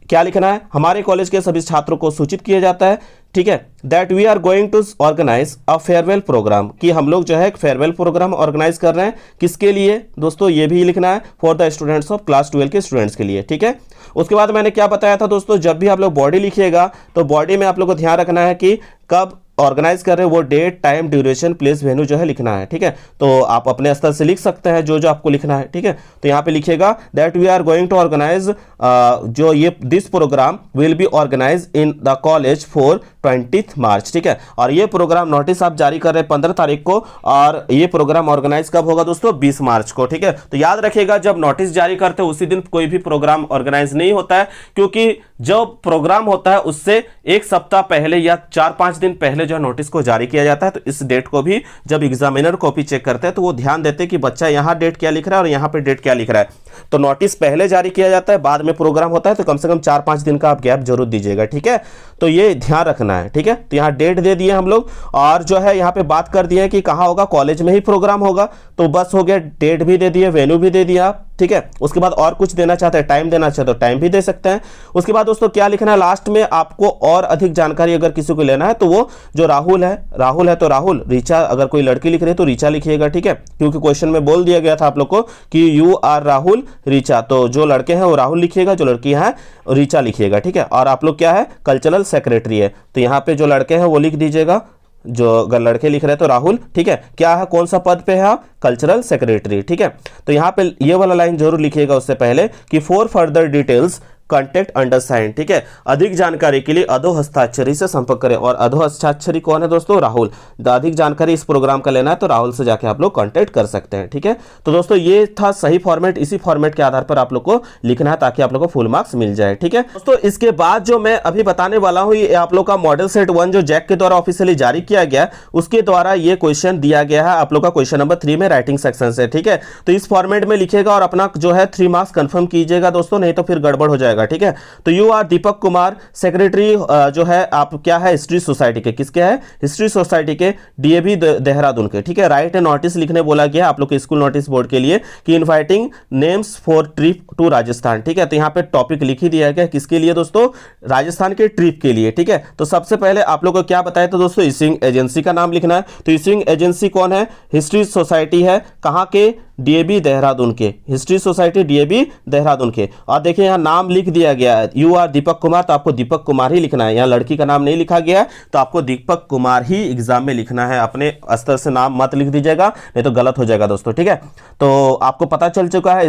क्या लिखना है, हमारे कॉलेज के सभी छात्रों को सूचित किया जाता है, ठीक है, that we are going to organise a farewell programme, कि हम लोग जो है एक फेयरवेल प्रोग्राम ऑर्गेनाइज कर रहे हैं। किसके लिए दोस्तों, ये भी लिखना है for the students of class 12 के स्टूडेंट्स के लिए, ठीक है। उसके बाद मैंने क्या बताया था दोस्तों, जब भी आप लोग बॉडी लिखिएगा तो बॉडी में आप लोग को ध्यान रखना है कि कब ऑर्गेनाइज कर रहे हैं वो date, time, duration, place, venue जो है लिखना है, ठीक है। तो आप अपने स्तर से लिख सकते हैं जो जो आपको लिखना है, ठीक है। तो यहाँ पे लिखिएगा that we are going to organise, जो ये this programme will be organise in the college for 20 March, ठीक है। और ये प्रोग्राम नोटिस आप जारी कर रहे हैं 15 तारीख को, और ये प्रोग्राम ऑर्गेनाइज कब होगा दोस्तों, 20 मार्च को, ठीक है। तो याद रखिएगा जब नोटिस जारी करते हैं उसी दिन कोई भी प्रोग्राम ऑर्गेनाइज नहीं होता है, क्योंकि जो प्रोग्राम होता है उससे एक सप्ताह पहले या 4-5 दिन पहले जो नोटिस को जारी किया जाता है। तो इस डेट को भी जब एग्जामिनर कॉपी चेक करते हैं तो वो ध्यान देते हैं कि बच्चा यहाँ डेट क्या लिख रहा है और यहाँ पे डेट क्या लिख रहा है। तो नोटिस पहले जारी किया जाता है, बाद में प्रोग्राम होता है, तो कम से कम 4-5 दिन का आप गैप जरूर दीजिएगा, ठीक है। तो ये ध्यान रखना है, ठीक है। तो यहाँ डेट दे दिए हम लोग, और जो है यहाँ पे बात कर दिए कि कहाँ होगा, कॉलेज में ही प्रोग्राम होगा, तो बस हो गया, डेट भी दे दिए, वेन्यू भी दे दिया, ठीक है। उसके बाद और कुछ देना चाहते हैं, टाइम देना चाहते हो टाइम भी दे सकते हैं। उसके बाद दोस्तों क्या लिखना है, लास्ट में आपको और अधिक जानकारी अगर किसी को लेना है तो वो जो राहुल है तो राहुल, रीचा अगर कोई लड़की लिख रही है तो रीचा लिखिएगा, ठीक है, क्योंकि क्वेश्चन में बोल दिया गया था आप लोग को कि यू आर राहुल रीचा, तो जो लड़के हैं वो राहुल लिखिएगा, जो लड़की है रीचा लिखिएगा, ठीक है। और आप लोग क्या है, कल्चरल सेक्रेटरी है, तो यहाँ पे जो लड़के हैं वो लिख दीजिएगा, जो अगर लड़के लिख रहे हैं तो राहुल, ठीक है। क्या है, कौन सा पद पे है आप, कल्चरल सेक्रेटरी, ठीक है। तो यहाँ पे ये वाला लाइन जरूर लिखिएगा उससे पहले कि for further details contact undersigned, ठीक है, अधिक जानकारी के लिए अधो हस्ताक्षरी से संपर्क करें। और अधो हस्ताक्षरी कौन है दोस्तों, राहुल। अधिक जानकारी इस प्रोग्राम का लेना है तो राहुल से जाके आप लोग कांटेक्ट कर सकते हैं, ठीक है। तो दोस्तों ये था सही फॉर्मेट, इसी फॉर्मेट के आधार पर आप लोग को लिखना है ताकि आप लोग को फुल मार्क्स मिल जाए, ठीक है दोस्तों। इसके बाद जो मैं अभी बताने वाला हूं ये आप लोग का मॉडल सेट 1 जो जैक के द्वारा ऑफिशियली जारी किया गया, उसके द्वारा ये क्वेश्चन दिया गया है आप लोग का क्वेश्चन नंबर 3 में राइटिंग सेक्शन से, ठीक है। तो इस फॉर्मेट में लिखिएगा और अपना जो है 3 मार्क्स कंफर्म कीजिएगा दोस्तों, नहीं तो फिर गड़बड़ हो जाएगा, ठीक है। तो you are Deepak Kumar, secretary जो है आप क्या है, हिस्ट्री सोसाइटी के, किसके है, हिस्ट्री सोसाइटी के, डीएवी देहरादून के, ठीक है। राइट ए नोटिस लिखने बोला गया आप लोग के स्कूल नोटिस बोर्ड के लिए कि inviting names for trip to Rajasthan, ठीक है। तो यहाँ पे टॉपिक लिख ही दिया गया, किसके लिए दोस्तों, राजस्थान के ट्रिप के लिए, ठीक है। तो सबसे पहले आप लोग को क्या बताया था दोस्तों, इश्यूइंग एजेंसी का नाम लिखना है। तो इश्यूइंग एजेंसी कौन है, हिस्ट्री सोसाइटी है, कहाँ के, डीएवी देहरादून के, हिस्ट्री सोसाइटी डीएवी देहरादून के। और देखिए यहाँ नाम लिख दिया गया है, यू आर दीपक कुमार, तो आपको दीपक कुमार ही लिखना है, यहाँ लड़की का नाम नहीं लिखा गया है, तो आपको दीपक कुमार ही एग्जाम में लिखना है, अपने स्तर से नाम मत लिख दीजिएगा, नहीं तो गलत हो जाएगा दोस्तों, ठीक है। तो आपको पता चल चुका है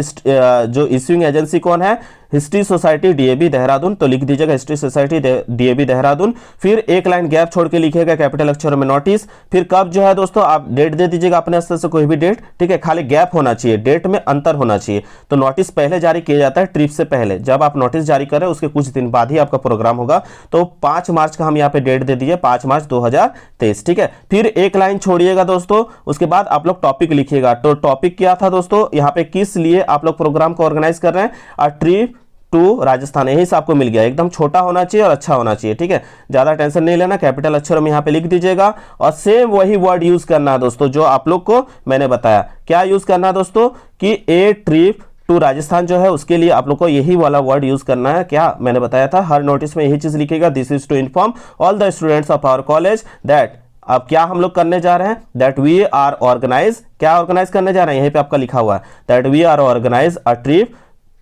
जो इश्यूइंग एजेंसी कौन है, हिस्ट्री सोसाइटी डीएवी देहरादून, तो लिख दीजिएगा हिस्ट्री सोसाइटी डीएवी देहरादून। फिर एक लाइन गैप छोड़ के लिखिएगा कैपिटल अक्षरों में नोटिस। फिर कब जो है दोस्तों आप डेट दे दीजिएगा अपने स्तर से कोई भी डेट, ठीक है, खाली गैप होना चाहिए, डेट में अंतर होना चाहिए। तो नोटिस पहले जारी किया जाता है ट्रिप से पहले, जब आप नोटिस जारी कर रहे हैं उसके कुछ दिन बाद ही आपका प्रोग्राम होगा। तो 5 मार्च का हम यहाँ पे डेट दे दीजिए, 5 मार्च 2023, ठीक है। फिर एक लाइन छोड़िएगा दोस्तों, उसके बाद आप लोग टॉपिक लिखिएगा। तो टॉपिक क्या था दोस्तों, यहाँ पे किस लिए आप लोग प्रोग्राम को ऑर्गेनाइज कर रहे हैं, अ ट्रिप टू राजस्थान, यही से आपको मिल गया। एकदम छोटा होना चाहिए और अच्छा होना चाहिए, ठीक है, ज्यादा टेंशन नहीं लेना। कैपिटल अक्षरों में यहाँ पे लिख दीजिएगा और सेम वही वर्ड यूज करना है दोस्तों जो आप लोग को मैंने बताया। क्या यूज करना है दोस्तों कि ए ट्रिप टू राजस्थान जो है उसके लिए आप लोग को यही वाला वर्ड यूज करना है। क्या मैंने बताया था, हर नोटिस में यही चीज लिखेगा, this is to inform all the students of our college that, अब क्या हम लोग करने जा रहे हैं, दैट वी आर ऑर्गेनाइज, क्या ऑर्गेनाइज करने जा रहे हैं, यहीं पे आपका लिखा हुआ है that we are organise a trip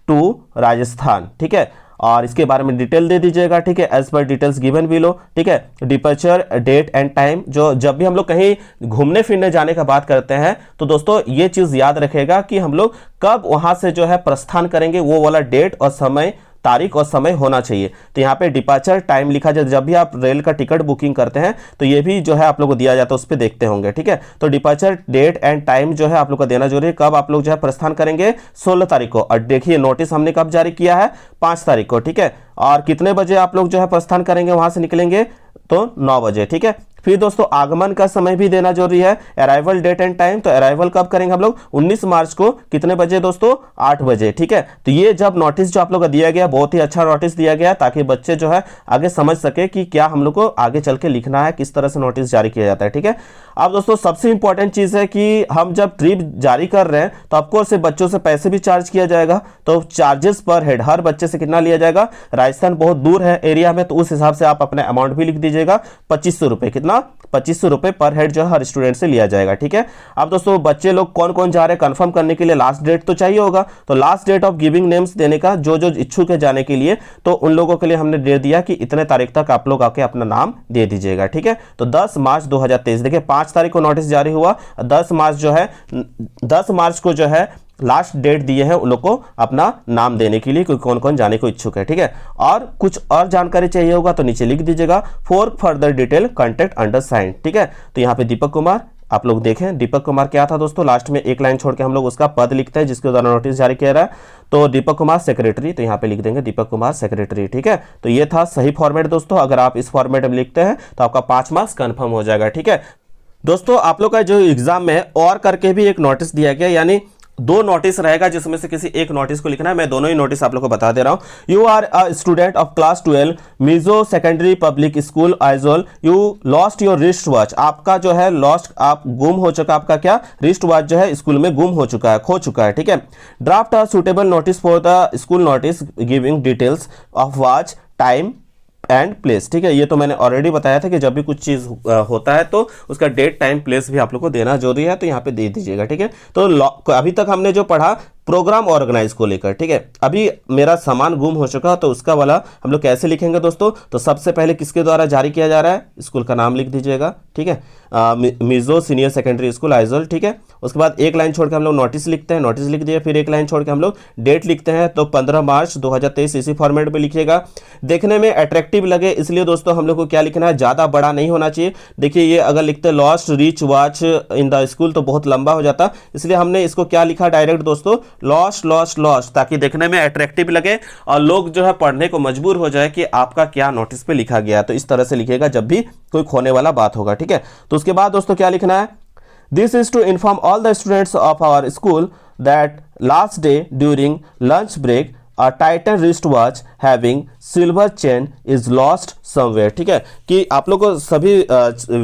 to Rajasthan, ठीक है। और इसके बारे में डिटेल दे दीजिएगा, ठीक है, as per details given below, ठीक है। डिपर्चर डेट एंड टाइम, जो जब भी हम लोग कहीं घूमने फिरने जाने का बात करते हैं तो दोस्तों ये चीज याद रखेगा कि हम लोग कब वहां से जो है प्रस्थान करेंगे, वो वाला डेट और समय, तारीख और समय होना चाहिए। तो यहाँ पे डिपार्चर टाइम लिखा जाए, जब भी आप रेल का टिकट बुकिंग करते हैं तो ये भी जो है आप लोग को दिया जाता है, उस पर देखते होंगे, ठीक है। तो डिपार्चर डेट एंड टाइम जो है आप लोग को देना जरूरी है, कब आप लोग जो है प्रस्थान करेंगे, 16 तारीख को। और देखिए नोटिस हमने कब जारी किया है, 5 तारीख को, ठीक है। और कितने बजे आप लोग जो है प्रस्थान करेंगे, वहां से निकलेंगे तो 9 बजे, ठीक है। फिर दोस्तों आगमन का समय भी देना जरूरी है, अराइवल डेट एंड टाइम। तो अराइवल कब करेंगे हम लोग, 19 मार्च को, कितने बजे दोस्तों, 8 बजे, ठीक है। तो ये जब नोटिस जो आप लोग को दिया गया, बहुत ही अच्छा नोटिस दिया गया ताकि बच्चे जो है आगे समझ सके कि क्या हम लोग को आगे चल के लिखना है, किस तरह से नोटिस जारी किया जाता है, ठीक है। अब दोस्तों सबसे इंपॉर्टेंट चीज है कि हम जब ट्रिप जारी कर रहे हैं तो ऑफकोर्स बच्चों से पैसे भी चार्ज किया जाएगा। तो चार्जेस पर हेड हर बच्चे से कितना लिया जाएगा, राजस्थान बहुत दूर है एरिया में, तो उस हिसाब से आप अपने अमाउंट भी लिख दीजिएगा, 2500 रुपए, कितना, 2500 रुपए पर हेड जो है हर स्टूडेंट से लिया जाएगा, ठीक है। अब दोस्तों बच्चे लोग कौन कौन जा रहे हैं कंफर्म करने के लिए लास्ट डेट तो चाहिए होगा, तो last date of giving names देने का, जो जो इच्छुक है जाने के लिए, तो उन लोगों के लिए हमने दे दिया कि इतने तारीख तक आप लोग आके अपना नाम दे दीजिएगा, ठीक है। तो 10 मार्च 2023, देखिए 5 तारीख को नोटिस जारी हुआ, 10 मार्च जो है, 10 मार्च को जो है लास्ट डेट दिए हैं उन लोग को अपना नाम देने के लिए, कोई कौन कौन जाने को इच्छुक है, ठीक है। और कुछ और जानकारी चाहिए होगा तो नीचे लिख दीजिएगा, for further detail contact under sign, ठीक है। तो यहाँ पे दीपक कुमार, आप लोग देखें दीपक कुमार क्या था दोस्तों, लास्ट में एक लाइन छोड़ के हम लोग उसका पद लिखते हैं जिसके द्वारा नोटिस जारी किया रहा है। तो दीपक कुमार सेक्रेटरी, तो यहाँ पे लिख देंगे दीपक कुमार सेक्रेटरी, ठीक है। तो ये था सही फॉर्मेट दोस्तों, अगर आप इस फॉर्मेट में लिखते हैं तो आपका 5 मार्क्स कंफर्म हो जाएगा, ठीक है। दोस्तों आप लोग का जो एग्जाम में और करके भी एक नोटिस दिया गया, यानी 2 नोटिस रहेगा जिसमें से किसी एक नोटिस को लिखना है। मैं दोनों ही नोटिस आप लोग को बता दे रहा हूं। You are a student of class 12 Mizo secondary public school Aizawl, you lost your wrist watch, आपका जो है लॉस्ट, आप गुम हो चुका, आपका क्या रिस्ट वॉच जो है स्कूल में गुम हो चुका है, खो चुका है, ठीक है। Draft a suitable notice for the school notice giving details of watch time and place, ठीक है। ये तो मैंने ऑलरेडी बताया था कि जब भी कुछ चीज होता है तो उसका डेट टाइम प्लेस भी आप लोग को देना जरूरी है, तो यहाँ पे दे दीजिएगा, ठीक है। तो अभी तक हमने जो पढ़ा प्रोग्राम ऑर्गेनाइज को लेकर, ठीक है। अभी मेरा सामान गुम हो चुका तो उसका वाला हम लोग कैसे लिखेंगे दोस्तों, तो सबसे पहले किसके द्वारा जारी किया जा रहा है, स्कूल का नाम लिख दीजिएगा, ठीक है, Mizo senior secondary school Aizawl, ठीक है। उसके बाद एक लाइन छोड़ के हम लोग नोटिस लिखते हैं, नोटिस लिख दिए, फिर एक लाइन छोड़ के हम लोग डेट लिखते हैं, तो 15 मार्च 2023 इसी फॉर्मेट में लिखिएगा। देखने में अट्रैक्टिव लगे इसलिए दोस्तों हम लोग को क्या लिखना है, ज्यादा बड़ा नहीं होना चाहिए। देखिए ये अगर लिखते lost reach watch in the school तो बहुत लंबा हो जाता, इसलिए हमने इसको क्या लिखा डायरेक्ट दोस्तों, लॉस्ट लॉस्ट लॉस्ट, ताकि देखने में अट्रैक्टिव लगे और लोग जो है पढ़ने को मजबूर हो जाए कि आपका क्या नोटिस पे लिखा गया। तो इस तरह से लिखिएगा जब भी कोई खोने वाला बात होगा, ठीक है। तो उसके बाद दोस्तों क्या लिखना है, this is to inform all the students of our school that last day during lunch break A Titan wristwatch having silver chain is lost somewhere, ठीक है। कि आप लोग को सभी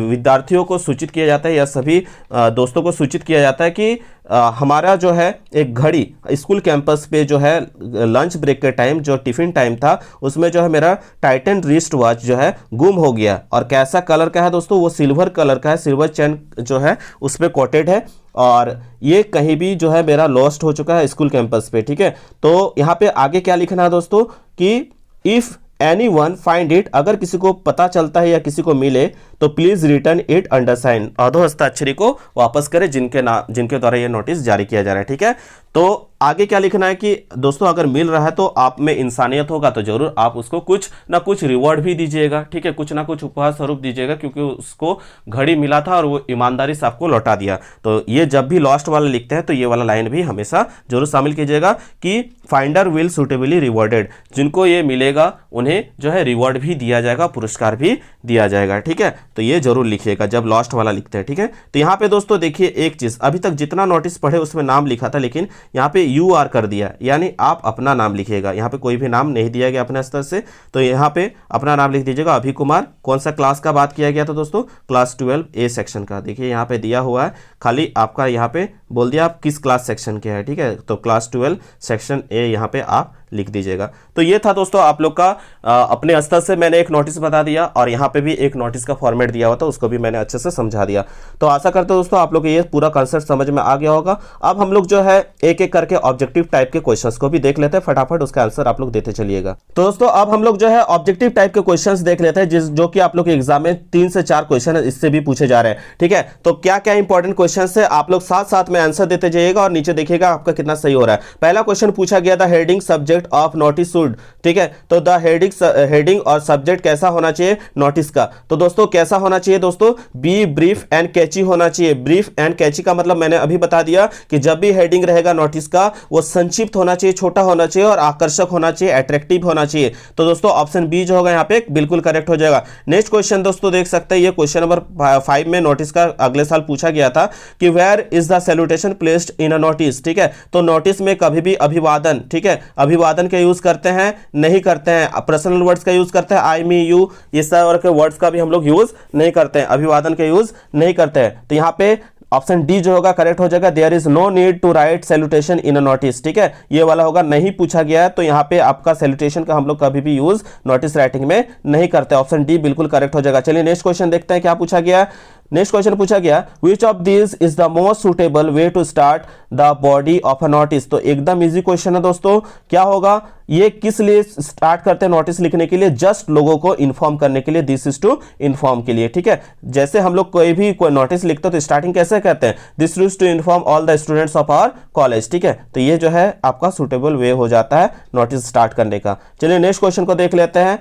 विद्यार्थियों को सूचित किया जाता है या सभी दोस्तों को सूचित किया जाता है कि हमारा जो है एक घड़ी स्कूल कैंपस पे जो है लंच ब्रेक के टाइम जो टिफिन टाइम था उसमें जो है मेरा टाइटन रिस्ट वॉच जो है गुम हो गया। और कैसा कलर का है दोस्तों, वो सिल्वर कलर का है, सिल्वर चेन जो है उस पर कोटेड है और ये कहीं भी जो है मेरा लॉस्ट हो चुका है स्कूल कैंपस पे, ठीक है। तो यहाँ पे आगे क्या लिखना है दोस्तों कि इफ एनीवन फाइंड इट, अगर किसी को पता चलता है या किसी को मिले तो please return it under sign, अधो हस्ताक्षरी को वापस करें जिनके द्वारा ये नोटिस जारी किया जा रहा है, ठीक है। तो आगे क्या लिखना है कि दोस्तों अगर मिल रहा है तो आप में इंसानियत होगा तो जरूर आप उसको कुछ ना कुछ रिवॉर्ड भी दीजिएगा, ठीक है, कुछ ना कुछ उपहार स्वरूप दीजिएगा, क्योंकि उसको घड़ी मिला था और वो ईमानदारी से आपको लौटा दिया। तो ये जब भी लास्ट वाला लिखते हैं तो ये वाला लाइन भी हमेशा जरूर शामिल कीजिएगा कि फाइंडर विल सुटेबली रिवॉर्डेड, जिनको ये मिलेगा उन्हें जो है रिवॉर्ड भी दिया जाएगा, पुरस्कार भी दिया जाएगा, ठीक है। तो ये जरूर लिखिएगा जब लास्ट वाला लिखते हैं, ठीक है। तो यहाँ पे दोस्तों देखिए एक चीज, अभी तक जितना नोटिस पढ़े उसमें नाम लिखा था, लेकिन यहाँ पे यू आर कर दिया, यानी आप अपना नाम लिखिएगा। यहाँ पे कोई भी नाम नहीं दिया गया अपने स्तर से, तो यहाँ पे अपना नाम लिख दीजिएगा। अभी कुमार, कौन सा क्लास का बात किया गया था दोस्तों? क्लास 12 ए सेक्शन का। देखिए यहाँ पे दिया हुआ है, खाली आपका यहाँ पे बोल दिया आप किस क्लास सेक्शन के हैं, ठीक है। तो क्लास 12 सेक्शन ए यहाँ पे आप लिख दीजिएगा। तो ये था दोस्तों आप लोग का अपने स्तर से मैंने एक नोटिस बता दिया, और यहाँ पे भी एक नोटिस का फॉर्मेट दिया हुआ था, उसको भी मैंने अच्छे से समझा दिया। तो आशा करते हैं दोस्तों आप लोग को ये पूरा कंसेप्ट समझ में आ गया होगा। अब हम लोग जो है एक एक करके ऑब्जेक्टिव टाइप के क्वेश्चंस को भी देख लेते हैं, फटाफट उसका आंसर आप लोग देते चलिएगा। तो दोस्तों अब हम लोग जो है ऑब्जेक्टिव टाइप के क्वेश्चंस देख लेते हैं, जो कि आप लोग के एग्जाम में 3 से 4 क्वेश्चन इससे भी पूछे जा रहे हैं, ठीक है। तो क्या क्या इंपॉर्टेंट क्वेश्चन है आप लोग साथ साथ में आंसर देते जाइएगा और नीचे देखिएगा आपका कितना सही हो रहा है। पहला क्वेश्चन पूछा गया था heading subject of notice should, ठीक है। तो द हेडिंग और सब्जेक्ट कैसा होना चाहिए नोटिस का? तो दोस्तों कैसा होना चाहिए दोस्तों? बी ब्रीफ एंड कैची होना चाहिए। ब्रीफ एंड कैची का मतलब मैंने अभी बता दिया कि जब भी हेडिंग रहेगा नोटिस का वो संक्षिप्त होना चाहिए, छोटा होना चाहिए और आकर्षक होना चाहिए, अट्रैक्टिव होना चाहिए। तो दोस्तों ऑप्शन बी जो होगा यहाँ पे बिल्कुल करेक्ट हो जाएगा। नेक्स्ट क्वेश्चन दोस्तों देख सकते हैं, ये क्वेश्चन नंबर 5 में नोटिस का अगले साल पूछा गया था कि where is the salutation placed in a notice, ठीक है। तो नोटिस में कभी भी अभिवादन, ठीक है, अभिवादन का यूज करते हैं नहीं करते हैं, पर्सनल वर्ड्स का यूज करते हैं, आई मी यू, ये सब के वर्ड्स का भी हम लोग यूज नहीं करते हैं, अभिवादन का यूज नहीं करते हैं। तो यहाँ पे ऑप्शन डी जो होगा करेक्ट हो जाएगा। There is no need to write salutation in a notice, ठीक है, ये वाला होगा। नहीं पूछा गया है तो यहाँ पे आपका सैल्यूटेशन का हम लोग कभी भी यूज नोटिस राइटिंग में नहीं करते। ऑप्शन डी बिल्कुल करेक्ट हो जाएगा। चलिए नेक्स्ट क्वेश्चन देखते हैं क्या पूछा गया। नेक्स्ट क्वेश्चन पूछा गया which of this is the most suitable way to start the body of a notice. तो एकदम इजी क्वेश्चन है दोस्तों। क्या होगा, ये किस लिए स्टार्ट करते हैं नोटिस लिखने के लिए? जस्ट लोगों को इन्फॉर्म करने के लिए, दिस इज टू इन्फॉर्म के लिए, ठीक है। जैसे हम लोग कोई नोटिस लिखते हो तो स्टार्टिंग कैसे कहते हैं? This is to inform all the students of our college, ठीक है। तो ये जो है आपका सुटेबल वे हो जाता है नोटिस स्टार्ट करने का। चलिए नेक्स्ट क्वेश्चन को देख लेते हैं।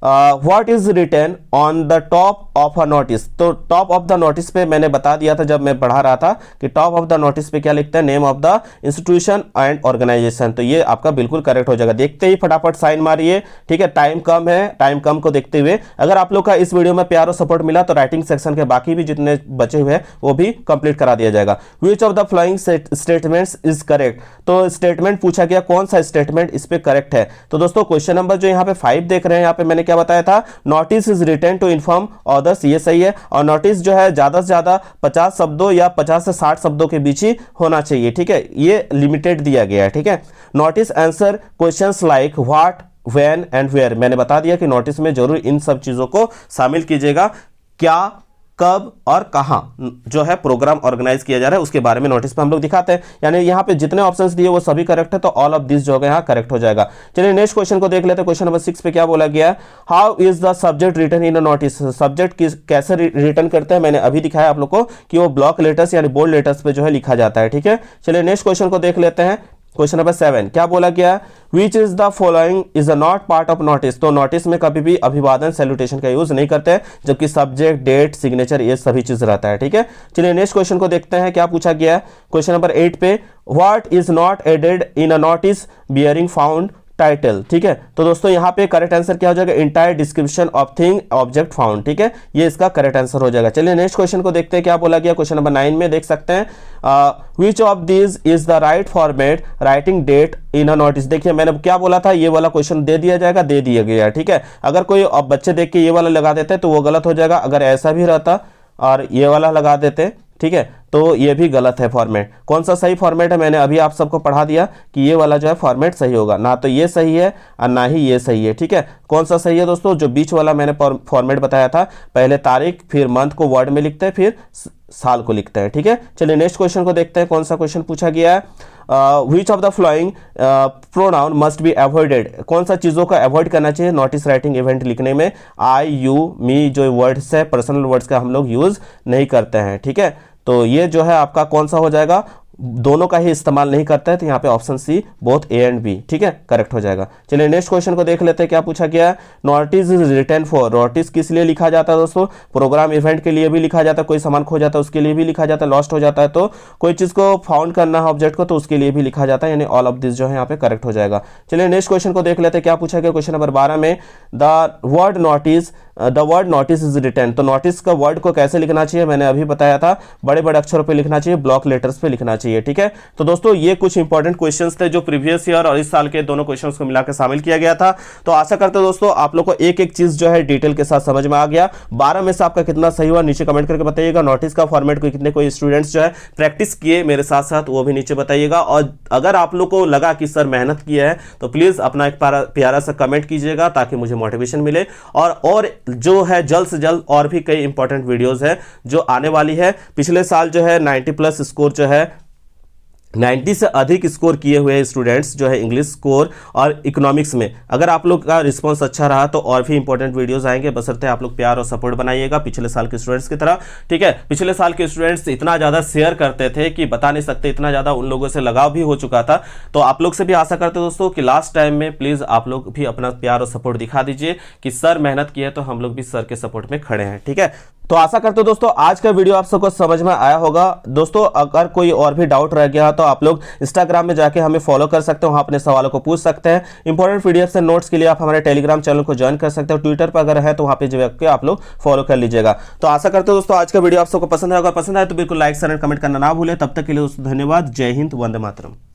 What is written on the top of a notice. तो टॉप ऑफ द नोटिस पे मैंने बता दिया था जब मैं पढ़ा रहा था कि टॉप ऑफ द नोटिस पे क्या लिखते हैं? Name of the institution and organisation. तो ये आपका बिल्कुल करेक्ट हो जाएगा। देखते ही फटाफट साइन मारिए, ठीक है, टाइम कम है, टाइम कम को देखते हुए। अगर आप लोग का इस वीडियो में प्यार और सपोर्ट मिला तो राइटिंग सेक्शन के बाकी भी जितने बचे हुए हैं वो भी कंप्लीट करा दिया जाएगा। Which of the following statements is correct. तो स्टेटमेंट पूछा गया, कौन सा स्टेटमेंट इस पे करेक्ट है? तो दोस्तों क्वेश्चन नंबर जो यहाँ पे 5 देख रहे हैं, यहाँ पे मैंने क्या बताया था? Notice is written to inform others, ये सही है। और नोटिस जो है ज्यादा से ज्यादा 50 शब्दों या 50 से 60 शब्दों के बीच ही होना चाहिए, ठीक है, ये लिमिटेड दिया गया है, ठीक है। Notice answer questions like what, when and where. मैंने बता दिया कि नोटिस में जरूर इन सब चीजों को शामिल कीजिएगा। क्या, कब और कहां जो है प्रोग्राम ऑर्गेनाइज किया जा रहा है उसके बारे में नोटिस पे हम लोग दिखाते हैं। यानी यहाँ पे जितने ऑप्शंस दिए वो सभी करेक्ट है, तो ऑल ऑफ दिस जो होगा यहाँ करेक्ट हो जाएगा। चलिए नेक्स्ट क्वेश्चन को देख लेते हैं। क्वेश्चन नंबर 6 पे क्या बोला गया? How is the subject written in a notice. Subject कैसे रिटर्न करते हैं मैंने अभी दिखाया आप लोग को कि वो ब्लॉक लेटर्स यानी बोल्ड लेटर्स पे जो है लिखा जाता है, ठीक है। चलिए नेक्स्ट क्वेश्चन को देख लेते हैं। क्वेश्चन नंबर 7 क्या बोला गया? Which is the following is a not part of notice. तो नोटिस में कभी भी अभिवादन सैल्यूटेशन का यूज नहीं करते हैं, जबकि सब्जेक्ट, डेट, सिग्नेचर ये सभी चीज रहता है, ठीक है। चलिए नेक्स्ट क्वेश्चन को देखते हैं क्या पूछा गया है। क्वेश्चन नंबर 8 पे what is not added in a notice bearing found title, ठीक है। तो दोस्तों यहाँ पे करेक्ट आंसर क्या हो जाएगा? Entire description of thing object found, ठीक है, ये इसका करेक्ट आंसर हो जाएगा। चलिए नेक्स्ट क्वेश्चन को देखते हैं क्या बोला गया। क्वेश्चन नंबर 9 में देख सकते हैं which of this is the right format writing date in a notice. देखिए मैंने क्या बोला था, ये वाला क्वेश्चन दे दिया जाएगा, दे दिया गया, ठीक है। अगर कोई अब बच्चे देख के ये वाला लगा देते तो वो गलत हो जाएगा। अगर ऐसा भी रहता और ये वाला लगा देते, ठीक है, तो ये भी गलत है फॉर्मेट। कौन सा सही फॉर्मेट है मैंने अभी आप सबको पढ़ा दिया कि ये वाला जो है फॉर्मेट सही होगा, ना तो ये सही है और ना ही ये सही है, ठीक है। कौन सा सही है दोस्तों? जो बीच वाला मैंने फॉर्मेट बताया था, पहले तारीख फिर मंथ को वर्ड में लिखते हैं फिर साल को लिखते हैं, ठीक है। चलिए नेक्स्ट क्वेश्चन को देखते हैं। कौन सा क्वेश्चन पूछा गया है? Which of the flowing pronoun must be avoided. कौन सा चीज़ों का अवॉइड करना चाहिए नोटिस राइटिंग इवेंट लिखने में? आई, यू, मी जो वर्ड्स है पर्सनल वर्ड्स का हम लोग यूज नहीं करते हैं, ठीक है। तो ये जो है आपका कौन सा हो जाएगा? दोनों का ही इस्तेमाल नहीं करता है, तो यहाँ पे option C both A and B, ठीक है, करेक्ट हो जाएगा। चलिए नेक्स्ट क्वेश्चन को देख लेते हैं, क्या पूछा गया है। Notice is written for, notice किस लिए लिखा जाता है दोस्तों? प्रोग्राम इवेंट के लिए भी लिखा जाता है, कोई सामान खो जाता है उसके लिए भी लिखा जाता है, लॉस्ट हो जाता है तो कोई चीज को फाउंड करना है ऑब्जेक्ट को तो उसके लिए भी लिखा जाता है, यानी ऑल ऑफ दिस जो है यहाँ पे करेक्ट हो जाएगा। चलिए नेक्स्ट क्वेश्चन को देख लेते हैं, क्या पूछा गया क्वेश्चन नंबर 12 में। The word notice is written, तो नोटिस का वर्ड को कैसे लिखना चाहिए मैंने अभी बताया था, बड़े बड़े अक्षरों पे लिखना चाहिए, ब्लॉक लेटर्स पे लिखना चाहिए, ठीक है। तो दोस्तों ये कुछ इंपॉर्टेंट क्वेश्चंस थे जो प्रीवियस ईयर और इस साल के दोनों क्वेश्चंस को मिलाकर शामिल किया गया था। तो आशा करते हैं दोस्तों आप लोग को एक एक चीज जो है डिटेल के साथ समझ में आ गया। 12 में से आपका कितना सही हुआ नीचे कमेंट करके बताइएगा। नोटिस का फॉर्मेट को कितने कोई स्टूडेंट्स जो है प्रैक्टिस किए मेरे साथ साथ, वो भी नीचे बताइएगा। और अगर आप लोग को लगा कि सर मेहनत किया है तो प्लीज अपना एक प्यारा सा कमेंट कीजिएगा ताकि मुझे मोटिवेशन मिले। और जो है जल्द से जल्द और भी कई इंपॉर्टेंट वीडियोस है जो आने वाली है। पिछले साल जो है 90+ स्कोर जो है 90 से अधिक स्कोर किए हुए स्टूडेंट्स जो है इंग्लिश स्कोर और इकोनॉमिक्स में, अगर आप लोग का रिस्पांस अच्छा रहा तो और भी इंपॉर्टेंट वीडियोस आएंगे, बशर्ते आप लोग प्यार और सपोर्ट बनाइएगा पिछले साल के स्टूडेंट्स की तरह, ठीक है। पिछले साल के स्टूडेंट्स इतना ज़्यादा शेयर करते थे कि बता नहीं सकते, इतना ज़्यादा उन लोगों से लगाव भी हो चुका था। तो आप लोग से भी आशा करते दोस्तों कि लास्ट टाइम में प्लीज़ आप लोग भी अपना प्यार और सपोर्ट दिखा दीजिए कि सर मेहनत की है तो हम लोग भी सर के सपोर्ट में खड़े हैं, ठीक है। तो आशा करते हो दोस्तों आज का वीडियो आप सबको समझ में आया होगा। दोस्तों अगर कोई और भी डाउट रह गया तो आप लोग इंस्टाग्राम में जाके हमें फॉलो कर सकते हो, वहां अपने सवालों को पूछ सकते हैं। इंपॉर्टेंट पीडीएफ से नोट्स के लिए आप हमारे टेलीग्राम चैनल को ज्वाइन कर सकते हो। ट्विटर पर अगर है तो वहां पे जाके आप लोग फॉलो कर लीजिएगा। तो आशा करते हो दोस्तों आज का वीडियो आप सबको पसंद आएगा, पसंद आए तो बिल्कुल लाइक शेयर एंड कमेंट करना ना भूलें। तब तक के लिए दोस्तों धन्यवाद। जय हिंद, वंदे मातरम।